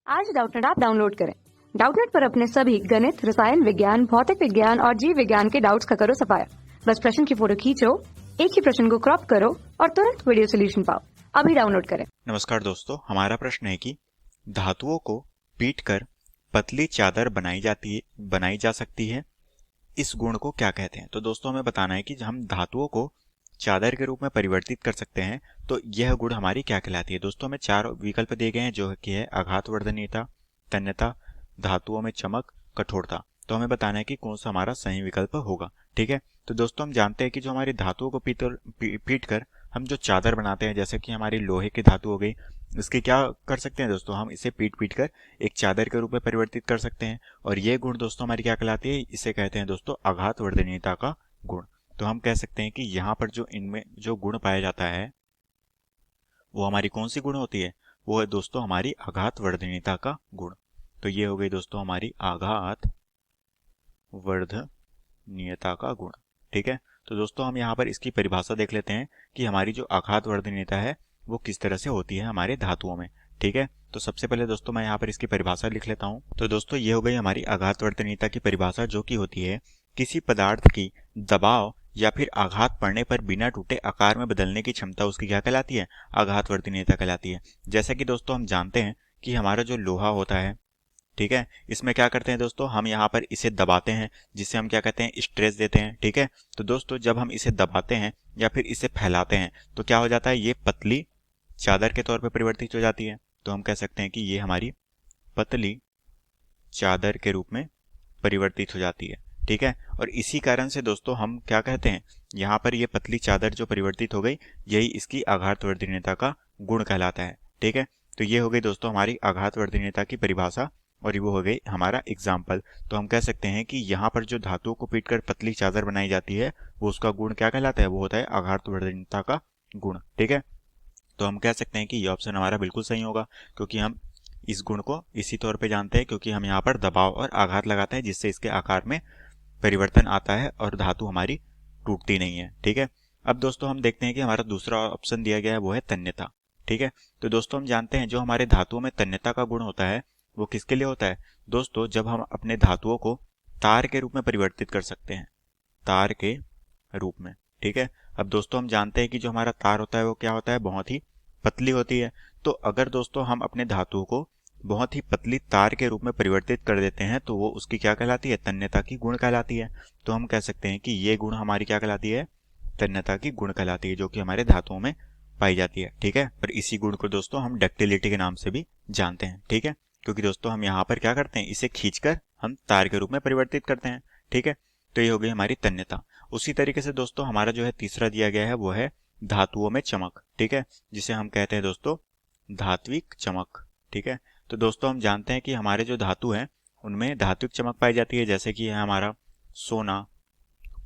आज Doubtnut app download करें। Doubtnut पर अपने सभी गणित, रसायन विज्ञान, भौतिक विज्ञान और जीव विज्ञान के डाउट्स का करो सफाया। बस प्रश्न की फोटो खींचो, एक ही प्रश्न को क्रॉप करो और तुरंत वीडियो सोल्यूशन पाओ। अभी डाउनलोड करें। नमस्कार दोस्तों, हमारा प्रश्न है कि धातुओं को पीटकर पतली चादर बनाई जा सकती है। इस गुण को क्या कहते हैं? तो दोस्तों हमें बताना है कि हम धातुओं को चादर के रूप में परिवर्तित कर सकते हैं, तो यह गुण हमारी क्या कहलाती है? दोस्तों हमें चार विकल्प दिए गए हैं, जो कि है आघातवर्धनीयता, तन्यता, धातुओं में चमक, कठोरता। तो हमें बताना है कि कौन सा हमारा सही विकल्प होगा। ठीक है, तो दोस्तों हम जानते हैं कि जो हमारी धातुओं को पीट कर हम जो चादर बनाते हैं, जैसे कि हमारी लोहे की धातु हो गई, इसके क्या कर सकते हैं दोस्तों, हम इसे पीट कर एक चादर के रूप में परिवर्तित कर सकते हैं। और ये गुण दोस्तों हमारी क्या कहलाती है? इसे कहते हैं दोस्तों आघातवर्धनीयता का गुण। तो हम कह सकते हैं कि यहाँ पर जो इनमें जो गुण पाया जाता है वो हमारी कौन सी गुण होती है? वो है दोस्तों हमारी आघातवर्धनीयता का गुण। तो ये हो गई दोस्तों हमारी आघातवर्धनीयता का गुण। ठीक है, तो दोस्तों हम यहाँ पर इसकी परिभाषा देख लेते हैं कि हमारी जो आघातवर्धनीयता है वो किस तरह से होती है हमारे धातुओं में। ठीक है, तो सबसे पहले दोस्तों मैं यहाँ पर इसकी परिभाषा लिख लेता हूँ। तो दोस्तों ये हो गई हमारी आघातवर्धनीयता की परिभाषा, जो कि होती है किसी पदार्थ की दबाव या फिर आघात पड़ने पर बिना टूटे आकार में बदलने की क्षमता उसकी क्या कहलाती है? आघातवर्धनीयता कहलाती है। जैसे कि दोस्तों हम जानते हैं कि हमारा जो लोहा होता है, ठीक है, इसमें क्या करते हैं दोस्तों, हम यहाँ पर इसे दबाते हैं, जिसे हम क्या कहते हैं? स्ट्रेस देते हैं। ठीक है, तो दोस्तों जब हम इसे दबाते हैं या फिर इसे फैलाते हैं तो क्या हो जाता है? ये पतली चादर के तौर पर परिवर्तित हो जाती है। तो हम कह सकते हैं कि ये हमारी पतली चादर के रूप में परिवर्तित हो जाती है। ठीक है, और इसी कारण से दोस्तों हम क्या कहते हैं, यहाँ पर ये पतली चादर जो परिवर्तित हो गई, यही इसकी आघातवर्धनीयता का गुण कहलाता है। ठीक है, तो ये हो गई दोस्तों हमारी आघातवर्धनीयता की परिभाषा, और वो हो गई हमारा एग्जाम्पल। तो हम कह सकते हैं कि यहाँ पर जो धातुओं को पीटकर पतली चादर बनाई जाती है, वो उसका गुण क्या कहलाता है? वो होता है आघातवर्धनीयता का गुण। ठीक है, तो हम कह सकते हैं कि ये ऑप्शन हमारा बिल्कुल सही होगा, क्योंकि हम इस गुण को इसी तौर पे जानते हैं, क्योंकि हम यहाँ पर दबाव और आघात लगाते हैं, जिससे इसके आकार में परिवर्तन आता है और धातु हमारी टूटती नहीं है। ठीक है, अब दोस्तों हम देखते हैं कि हमारा दूसरा ऑप्शन दिया गया है, वो है तन्यता। ठीक है, तो दोस्तों हम जानते हैं जो हमारे धातुओं में तन्यता का गुण होता है वो किसके लिए होता है? दोस्तों जब हम अपने धातुओं को तार के रूप में परिवर्तित कर सकते हैं, तार के रूप में। ठीक है, अब दोस्तों हम जानते हैं कि जो हमारा तार होता है वो क्या होता है? बहुत ही पतली होती है। तो अगर दोस्तों हम अपने धातुओं को बहुत ही पतली तार के रूप में परिवर्तित कर देते हैं तो वो उसकी क्या कहलाती है? तन्यता की गुण कहलाती है। तो हम कह सकते हैं कि ये गुण हमारी क्या कहलाती है? तन्यता की गुण कहलाती है, जो कि हमारे धातुओं में पाई जाती है। ठीक है, और इसी गुण को दोस्तों हम डक्टिलिटी के नाम से भी जानते हैं। ठीक है, क्योंकि दोस्तों हम यहाँ पर क्या करते हैं? इसे खींचकर हम तार के रूप में परिवर्तित करते हैं। ठीक है, तो ये हो गई हमारी तन्यता। उसी तरीके से दोस्तों हमारा जो है तीसरा दिया गया है वो है धातुओं में चमक। ठीक है, जिसे हम कहते हैं दोस्तों धात्विक चमक। ठीक है, तो दोस्तों हम जानते हैं कि हमारे जो धातु हैं उनमें धात्विक चमक पाई जाती है, जैसे कि है हमारा सोना।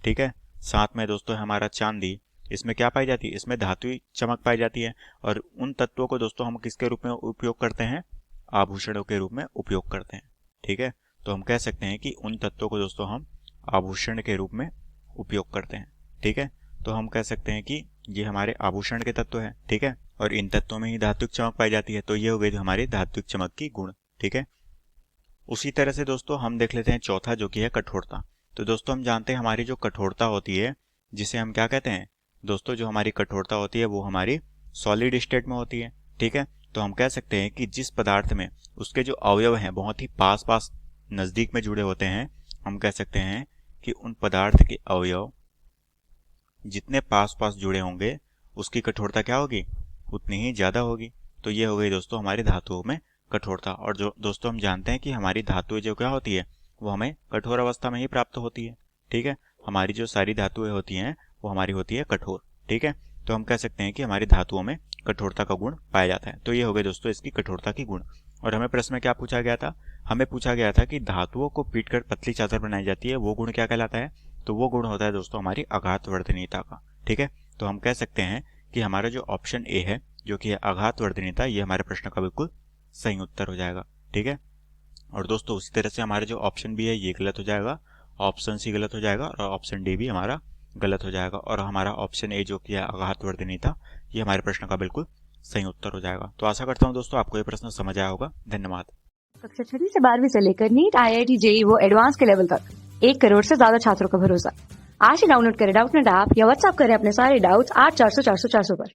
ठीक है, साथ में दोस्तों है हमारा चांदी। इसमें क्या पाई जाती है? इसमें धात्विक चमक पाई जाती है। और उन तत्वों को दोस्तों हम किसके रूप में उपयोग करते हैं? आभूषणों के रूप में उपयोग करते हैं। ठीक है, तो हम कह सकते हैं कि उन तत्वों को दोस्तों हम आभूषण के रूप में उपयोग करते हैं। ठीक है, तो हम कह सकते हैं कि ये हमारे आभूषण के तत्व हैं। ठीक है, और इन तत्वों में ही धात्विक चमक पाई जाती है। तो ये हो गई हमारी धात्विक चमक की गुण। ठीक है, उसी तरह से दोस्तों हम देख लेते हैं चौथा, जो कि है कठोरता। तो दोस्तों हम जानते हैं हमारी जो कठोरता होती है, जिसे हम क्या कहते हैं दोस्तों? जो हमारी कठोरता होती है वो हमारी सॉलिड स्टेट में होती है। ठीक है, तो हम कह सकते हैं कि जिस पदार्थ में उसके जो अवयव हैं बहुत ही पास पास नजदीक में जुड़े होते हैं, हम कह सकते हैं कि उन पदार्थ के अवयव जितने पास पास जुड़े होंगे उसकी कठोरता क्या होगी? उतनी ही ज्यादा होगी। तो ये हो गई दोस्तों हमारी धातुओं में कठोरता। और जो दोस्तों हम जानते हैं कि हमारी धातुएं जो क्या होती है वो हमें कठोर अवस्था में ही प्राप्त होती है। ठीक है, हमारी जो सारी धातुएं होती हैं वो हमारी होती है कठोर। ठीक है, तो हम कह सकते हैं कि हमारी धातुओं में कठोरता का गुण पाया जाता है। तो ये हो गए दोस्तों इसकी कठोरता की गुण। और हमें प्रश्न में क्या पूछा गया था? हमें पूछा गया था कि धातुओं को पीटकर पतली चादर बनाई जाती है, वो गुण क्या कहलाता है? तो वो गुण होता है दोस्तों हमारी आघातवर्धनीयता का। ठीक है, तो हम कह सकते हैं कि हमारा जो ऑप्शन ए है, जो कि है आघातवर्धनीयता, ये हमारे प्रश्न का बिल्कुल सही उत्तर हो जाएगा। ठीक है, और दोस्तों उसी तरह से हमारे जो ऑप्शन बी है ये गलत हो जाएगा, ऑप्शन सी गलत हो जाएगा और ऑप्शन डी भी हमारा गलत हो जाएगा। और हमारा ऑप्शन ए जो कि है आघातवर्धनीयता, ये हमारे प्रश्न का बिल्कुल सही उत्तर हो जाएगा। तो आशा करता हूँ दोस्तों आपको ये प्रश्न समझ आया होगा। धन्यवाद। कक्षा 6वीं से 12वीं से लेकर नीट, IIT, JEE वो एडवांस के लेवल तक 1 करोड़ से ज्यादा छात्रों का भरोसा। आज ही डाउनलोड करें डाउटनेट ऐप या व्हाट्सएप करें अपने सारे डाउट्स 8400 400 400 पर।